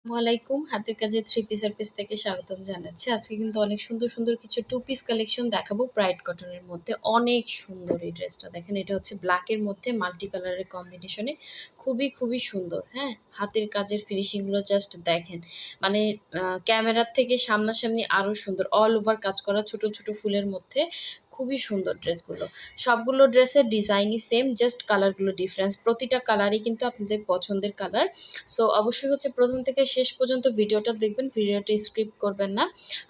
ওয়ালাইকুম হাতের কাজে থ্রি পিসের পেজ থেকে স্বাগতম জানাচ্ছি। আজকে কিন্তু অনেক সুন্দর সুন্দর কিছু টু পিস কালেকশন দেখাবো ব্রাইট কটনের মধ্যে। অনেক সুন্দর এই ড্রেসটা দেখেন, এটা হচ্ছে ব্ল্যাকের মধ্যে মাল্টি কালারের কম্বিনেশনে, খুবই সুন্দর। হ্যাঁ, হাতের কাজের ফিনিশিংগুলো জাস্ট দেখেন, মানে ক্যামেরার থেকে সামনাসামনি আরও সুন্দর। অল ওভার কাজ করা ছোট ছোট ফুলের মধ্যে, খুবই সুন্দর ড্রেসগুলো। সবগুলো ড্রেসের ডিজাইনই সেম, জাস্ট কালারগুলো ডিফারেন্স। প্রতিটা কালারই কিন্তু আপনাদের পছন্দের কালার। সো অবশ্যই হচ্ছে প্রথম থেকে শেষ পর্যন্ত ভিডিওটা দেখবেন, ভিডিওটা স্ক্রিপ্ট করবেন না।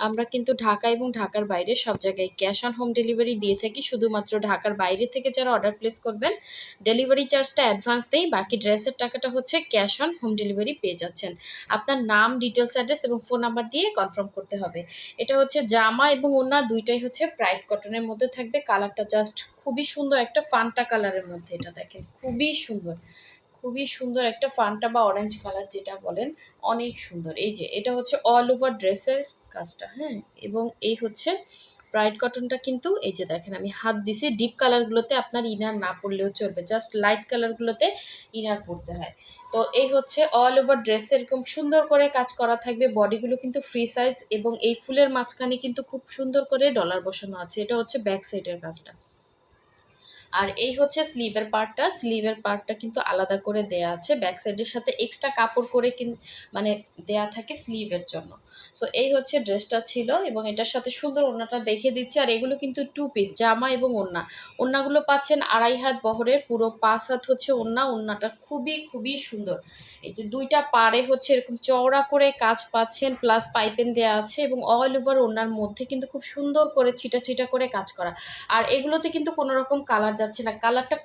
আমরা কিন্তু ঢাকা এবং ঢাকার বাইরে সব জায়গায় ক্যাশ অন হোম ডেলিভারি দিয়ে থাকি। শুধুমাত্র ঢাকার বাইরে থেকে যারা অর্ডার প্লেস করবেন, ডেলিভারি চার্জটা অ্যাডভান্স দেই, বাকি ড্রেসের টাকাটা হচ্ছে ক্যাশ অন হোম ডেলিভারি পেয়ে যাচ্ছেন। আপনার নাম, ডিটেলস, অ্যাড্রেস এবং ফোন নাম্বার দিয়ে কনফার্ম করতে হবে। এটা হচ্ছে জামা এবং ওড়না দুইটাই হচ্ছে ব্রাইট কটনের মধ্যে থাকবে। কালারটা জাস্ট খুবই সুন্দর, একটা ফান্টা কালারের মধ্যে। এটা দেখেন, খুবই সুন্দর একটা ফান্টা বা অরেঞ্জ কালার যেটা বলেন, অনেক সুন্দর। এই যে এটা হচ্ছে অল ওভার ড্রেসের কাজটা। হ্যাঁ, এবং এই হচ্ছে ব্রাইট কটনটা। কিন্তু এই যে দেখেন, আমি হাত দিছি, ডিপ কালারগুলোতে আপনার ইনার না পড়লেও চলবে, জাস্ট লাইট কালারগুলোতে ইনার পড়তে হয়। তো এই হচ্ছে অল ওভার ড্রেস, এরকম সুন্দর করে কাজ করা থাকবে। বডিগুলো কিন্তু ফ্রি সাইজ এবং এই ফুলের মাঝখানে কিন্তু খুব সুন্দর করে ডলার বসানো আছে। এটা হচ্ছে ব্যাক সাইডের কাজটা। আর এই হচ্ছে স্লিভের পার্টটা কিন্তু আলাদা করে দেয়া আছে, ব্যাক সাইডের সাথে এক্সট্রা কাপড় করে মানে দেয়া থাকে স্লিভের জন্য। সো এই হচ্ছে ড্রেসটা ছিল, এবং এটার সাথে সুন্দর ওড়নাটা দেখিয়ে দিচ্ছি। আর এগুলো কিন্তু টু পিস, জামা এবং ওড়নাগুলো পাচ্ছেন 2.5 হাত বহরের, পুরো 5 হাত হচ্ছে ওড়নাটা খুবই সুন্দর। এই যে দুইটা পাড়ে হচ্ছে এরকম চওড়া করে কাজ পাচ্ছেন, প্লাস পাইপেন দেওয়া আছে, এবং অল ওভার ওড়নার মধ্যে কিন্তু খুব সুন্দর করে ছিটা করে কাজ করা। আর এগুলোতে কিন্তু কোনো রকম কালার যাচ্ছে না, কালারটা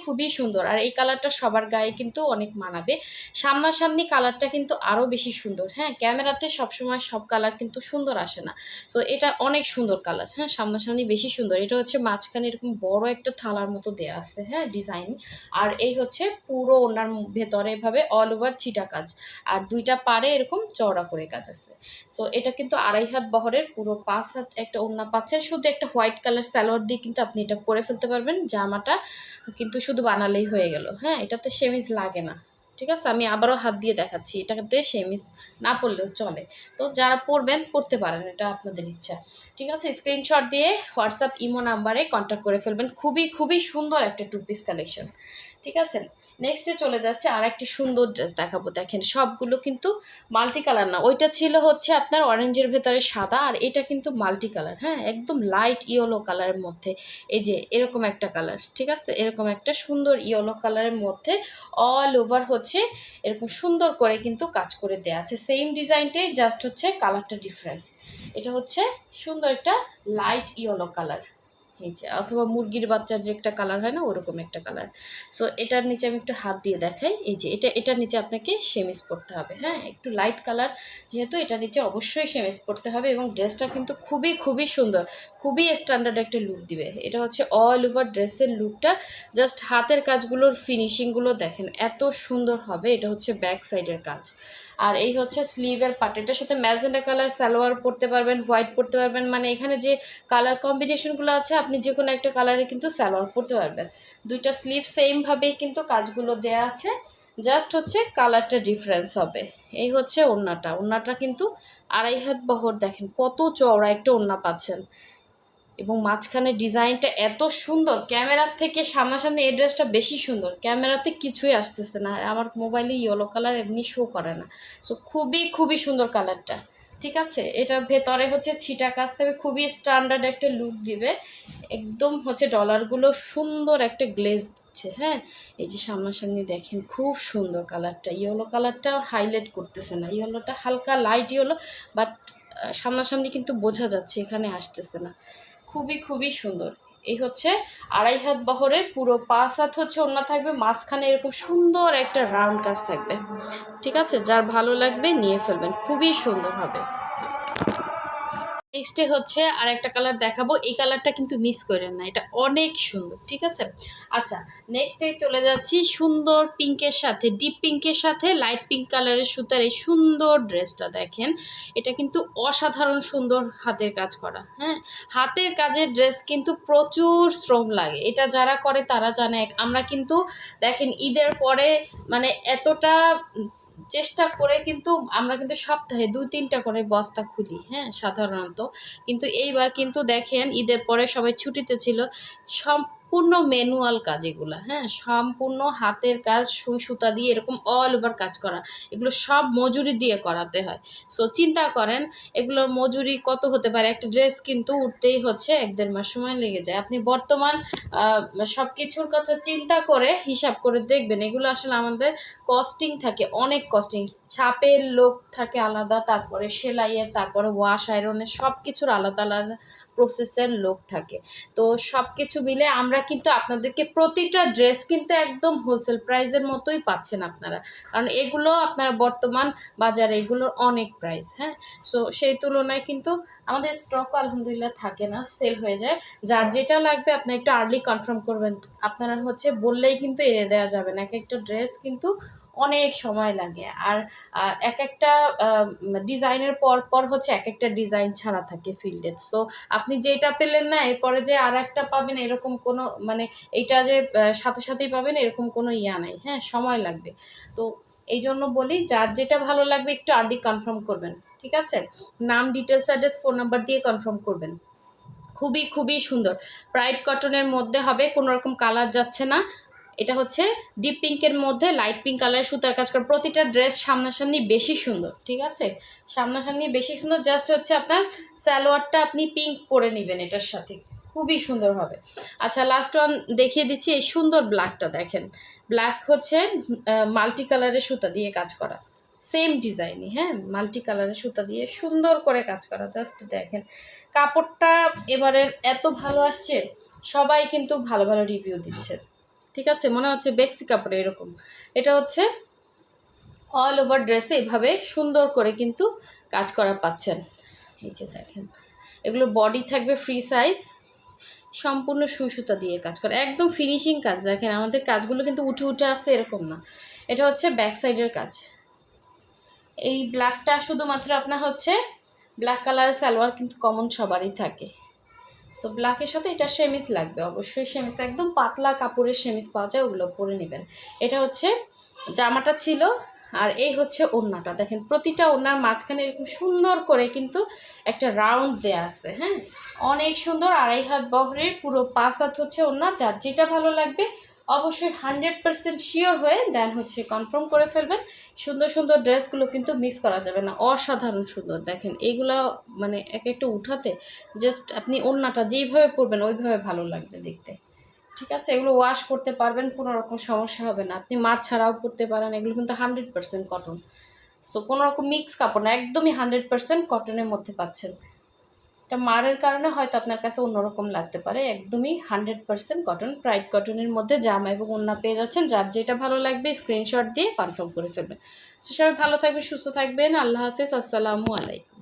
খুবই সুন্দর। আর এই কালারটা সবার গায়ে কিন্তু অনেক মানাবে। সামনাসামনি কালারটা কিন্তু আরও বেশি সুন্দর। হ্যাঁ, ক্যামেরাতে সবসময় সব কালার কিন্তু সুন্দর আসে না। সো এটা অনেক সুন্দর কালার। হ্যাঁ, সামনাসামনি বেশি সুন্দর। এটা হচ্ছে মাঝখানে এরকম বড় একটা থালার মতো দেয়া আছে, হ্যাঁ, ডিজাইন। আর এই হচ্ছে পুরো ওনার ভেতরে এভাবে অল ওভার ছিটা কাজ, আর দুইটা পাড়ে এরকম চওড়া করে কাজ আছে। সো এটা কিন্তু 2.5 হাত বহরের, পুরো 5 হাত একটা ওড়না পাচ্ছেন। শুধু একটা হোয়াইট কালার সালোয়ার দিয়ে কিন্তু আপনি এটা পরে ফেলতে পারবেন। জামাটা কিন্তু শুধু বানালেই হয়ে গেল। হ্যাঁ, এটাতে সেমিজ লাগে না। ঠিক আছে, আমি আবারও হাত দিয়ে দেখাচ্ছি, এটাতে সেমিজ না পড়লেও চলে। তো যারা পরবেন পড়তে পারেন, এটা আপনাদের ইচ্ছা। ঠিক আছে, স্ক্রিনশট দিয়ে হোয়াটসঅ্যাপ ইমো নাম্বারে কন্ট্যাক্ট করে ফেলবেন। খুবই সুন্দর একটা টু পিস কালেকশন। ঠিক আছে, নেক্সটে চলে যাচ্ছে আর একটি সুন্দর ড্রেস দেখাবো। দেখেন, সবগুলো কিন্তু মাল্টি কালার না। ওইটা ছিল হচ্ছে আপনার অরেঞ্জের ভেতরে সাদা, আর এটা কিন্তু মাল্টি কালার। হ্যাঁ, একদম লাইট ইয়েলো কালারের মধ্যে। এই যে এরকম একটা কালার, ঠিক আছে, এরকম একটা সুন্দর ইয়েলো কালারের মধ্যে অল ওভার হচ্ছে এরকম সুন্দর করে কিন্তু কাজ করে দেওয়া আছে। সেম ডিজাইনটাই, জাস্ট হচ্ছে কালারটা ডিফারেন্স। এটা হচ্ছে সুন্দর একটা লাইট ইয়েলো কালার, এই যে, অথবা মুরগির বাচ্চার যে একটা কালার হয় না, ওরকম একটা কালার। সো এটার নিচে আমি একটু হাত দিয়ে দেখাই। এই যে এটার নিচে আপনাকে সেমিজ পরতে হবে। হ্যাঁ, একটু লাইট কালার যেহেতু, এটার নিচে অবশ্যই সেমিজ পরতে হবে। এবং ড্রেসটা কিন্তু খুবই সুন্দর, খুবই স্ট্যান্ডার্ড একটা লুক দিবে। এটা হচ্ছে অল ওভার ড্রেসের লুকটা। জাস্ট হাতের কাজগুলোর ফিনিশিংগুলো দেখেন, এত সুন্দর হবে। এটা হচ্ছে ব্যাক সাইডের কাজ। আর এই হচ্ছে স্লিভের পার্ট। এটার সাথে ম্যাজেন্ডা কালার সালোয়ার পরতে পারবেন, হোয়াইট পরতে পারবেন, মানে এখানে যে কালার কম্বিনেশনগুলো আছে, আপনি যে কোনো একটা কালারে কিন্তু সালোয়ার পরতে পারবেন। দুইটা স্লিভ সেমভাবেই কিন্তু কাজগুলো দেয়া আছে, জাস্ট হচ্ছে কালারটা ডিফারেন্স হবে। এই হচ্ছে ওড়নাটা কিন্তু 2.5 হাত বহর। দেখেন কত চওড়া একটা ওড়না পাচ্ছেন, এবং মাঝখানে ডিজাইনটা এত সুন্দর। ক্যামেরার থেকে সামনাসামনি এই ড্রেসটা বেশি সুন্দর, ক্যামেরাতে কিছুই আসতেছে না। আর আমার মোবাইলে ইয়েলো কালার এমনি শো করে না। সো খুবই সুন্দর কালারটা। ঠিক আছে, এটার ভেতরে হচ্ছে ছিটা কাজ থাকবে, খুবই স্ট্যান্ডার্ড একটা লুক দিবে। একদম হচ্ছে ডলারগুলো সুন্দর একটা গ্লেজ দিচ্ছে। হ্যাঁ, এই যে সামনাসামনি দেখেন, খুব সুন্দর কালারটা। ইয়েলো কালারটা হাইলাইট করতেছে না, ইয়েলোটা হালকা লাইট ইয়েলো, বাট সামনাসামনি কিন্তু বোঝা যাচ্ছে, এখানে আসতেছে না। খুবই সুন্দর। এই হচ্ছে 2.5 হাত বহরের, পুরো 5 হাত হচ্ছে ওড়না থাকবে, মাঝখানে এরকম সুন্দর একটা রাউন্ড কাজ থাকবে। ঠিক আছে, যার ভালো লাগবে নিয়ে ফেলবেন, খুবই সুন্দর হবে। নেক্সটে হচ্ছে আর একটা কালার দেখাবো, এই কালারটা কিন্তু মিস করেন না, এটা অনেক সুন্দর। ঠিক আছে, আচ্ছা, নেক্সটে চলে যাচ্ছি সুন্দর পিঙ্কের সাথে, ডিপ পিঙ্কের সাথে লাইট পিঙ্ক কালারের সুতার এই সুন্দর ড্রেসটা দেখেন। এটা কিন্তু অসাধারণ সুন্দর হাতের কাজ করা। হ্যাঁ, হাতের কাজের ড্রেস কিন্তু প্রচুর শ্রম লাগে, এটা যারা করে তারা জানে। আমরা কিন্তু দেখেন ঈদের পরে মানে এতটা চেষ্টা করে কিন্তু আমরা কিন্তু সপ্তাহে ২-৩টা করে বস্তা খুলি, হ্যাঁ? সাধারণত। কিন্তু এইবার কিন্তু দেখেন ঈদের পরে সবাই ছুটিতে ছিল। সম্পূর্ণ ম্যানুয়াল কাজ এগুলা, হ্যাঁ? সম্পূর্ণ হাতের কাজ, সুই সুতা দিয়ে এরকম অল ওভার কাজ করা। এগুলো সব মজুরি দিয়ে করাতে হয়। সো চিন্তা করেন এগুলোর মজুরি কত হতে পারে? একটা ড্রেস কিন্তু উঠতেই হচ্ছে ১-১.৫ মাস সময় লেগে যায়। আপনি বর্তমান আ সবকিছুর কথা চিন্তা করে হিসাব করে দেখবেন এগুলো আসলে আমাদের কস্টিং থাকে, অনেক কস্টিং। ছাপের লোক থাকে আলাদা, তারপরে সেলাইয়ের, তারপরে ওয়াশ আয়রনের সবকিছুর আলাদা, আলাদা প্রসেসের লোক থাকে। তো সবকিছু মিলে আমরা কিন্তু আপনাদেরকে প্রতিটা ড্রেস কিন্তু একদম হোলসেল প্রাইসের মতোই পাচ্ছেন আপনারা। কারণ এগুলো আপনার বর্তমান বাজারে এগুলোর অনেক প্রাইস, হ্যাঁ? সো সেই তুলনায় কিন্তু আমাদের স্টকও আলহামদুলিল্লাহ থাকে না, সেল হয়ে যায়। যার যেটা লাগবে আপনি একটু আর্লি কনফার্ম করবেন। আপনারা হচ্ছে বললেই কিন্তু এনে দেওয়া যাবে না। একেকটা ড্রেস কিন্তু অনেক সময় লাগে। আর একেকটা ডিজাইনের পর হচ্ছে একেকটা ডিজাইন ছাড়া থাকে ফিল্ডে। সো আপনি যেটা পেলেন না এরপরে যে আরেকটা পাবেন এরকম কোনো মানে এইটা যে সাথে সাথেই পাবেন এরকম কোনো ইয়া নাই, হ্যাঁ? সময় লাগবে। তো এইজন্য বলি যার যেটা ভালো লাগবে একটু আর্লি কনফার্ম করবেন। ঠিক আছে? নাম, ডিটেইলস, অ্যাড্রেস, ফোন নাম্বার দিয়ে কনফার্ম করবেন। খুবই, খুবই সুন্দর। ব্রাইট কটনের মধ্যে হবে, কোনো রকম কালার যাচ্ছে না। এটা হচ্ছে ডিপ পিঙ্কের মধ্যে লাইট পিঙ্ক কালারের সুতার কাজ করা। প্রতিটা ড্রেস সামনাসামনি বেশি সুন্দর, ঠিক আছে? সামনাসামনি বেশি সুন্দর। জাস্ট হচ্ছে আপনার সালোয়ারটা আপনি পিঙ্ক করে নিবেন এটার সাথে। খুবই সুন্দর হবে। আচ্ছা লাস্ট ওয়ান দেখিয়ে দিচ্ছি। এই সুন্দর ব্ল্যাকটা দেখেন। ব্ল্যাক হচ্ছে মাল্টি কালারের সুতা দিয়ে কাজ করা। সেম ডিজাইনই, হ্যাঁ? মাল্টি কালারের সুতা দিয়ে সুন্দর করে কাজ করা। জাস্ট দেখেন। কাপড়টা এবারের এত ভালো আসছে, সবাই কিন্তু ভালো, ভালো রিভিউ দিচ্ছে। ঠিক আছে? মনে হচ্ছে বেক্সি কাপড়ে এরকম। এটা হচ্ছে অল ওভার ড্রেসে এভাবে সুন্দর করে কিন্তু কাজ করা পাচ্ছেন। এই যে দেখেন। এগুলোর বডি থাকবে ফ্রি সাইজ, সম্পূর্ণ সুই সুতা দিয়ে কাজ করা। একদম ফিনিশিং কাজ। দেখেন আমাদের কাজগুলো কিন্তু উঠে, উঠে আসে এরকম না। এটা হচ্ছে ব্যাক সাইডের কাজ। এই ব্ল্যাকটা শুধুমাত্র আপনার হচ্ছে ব্ল্যাক কালারের সালোয়ার কিন্তু কমন সবারই থাকে। সো ব্ল্যাকের সাথে এটা সেমিজ লাগবে, অবশ্যই সেমিজ, একদম পাতলা কাপড়ের সেমিজ পাওয়া যায়, ওগুলো পরে নেবেন। এটা হচ্ছে জামাটা ছিল। আর এই হচ্ছে ওড়নাটা। দেখেন প্রতিটা ওড়নার মাঝখানে এরকম সুন্দর করে কিন্তু একটা রাউন্ড দেয়া আছে, হ্যাঁ? অনেক সুন্দর। ২.৫ হাত বহরের, পুরো ৫ হাত হচ্ছে ওড়না। যার যেটা ভালো লাগবে অবশ্যই 100% শিওর হয়ে দেন হচ্ছে কনফার্ম করে ফেলবেন। সুন্দর সুন্দর ড্রেসগুলো কিন্তু মিস করা যাবে না। অসাধারণ সুন্দর। দেখেন এইগুলো মানে এক একটা উঠাতে জাস্ট আপনি ওড়নাটা যেইভাবে পরবেন ওইভাবে ভালো লাগবে দেখতে। ঠিক আছে? এগুলো ওয়াশ করতে পারবেন, কোনো রকম সমস্যা হবে না। আপনি মার ছাড়াও পরতে পারেন। এগুলো কিন্তু 100% কটন। সো কোনো রকম মিক্স কাপড় না, একদমই 100% কটনের মধ্যে পাচ্ছেন। এটা মারের কারণে হয়তো আপনার কাছে অন্যরকম লাগতে পারে। একদমই 100% কটন, প্রাইড কটনের মধ্যে জামা এবং ওড়না পেয়ে যাচ্ছেন। যার যেটা ভালো লাগবে স্ক্রিনশট দিয়ে কনফার্ম করে ফেলবেন। সো সবাই ভালো থাকবেন, সুস্থ থাকবেন। আল্লাহ হাফেজ। আসসালামু আলাইকুম।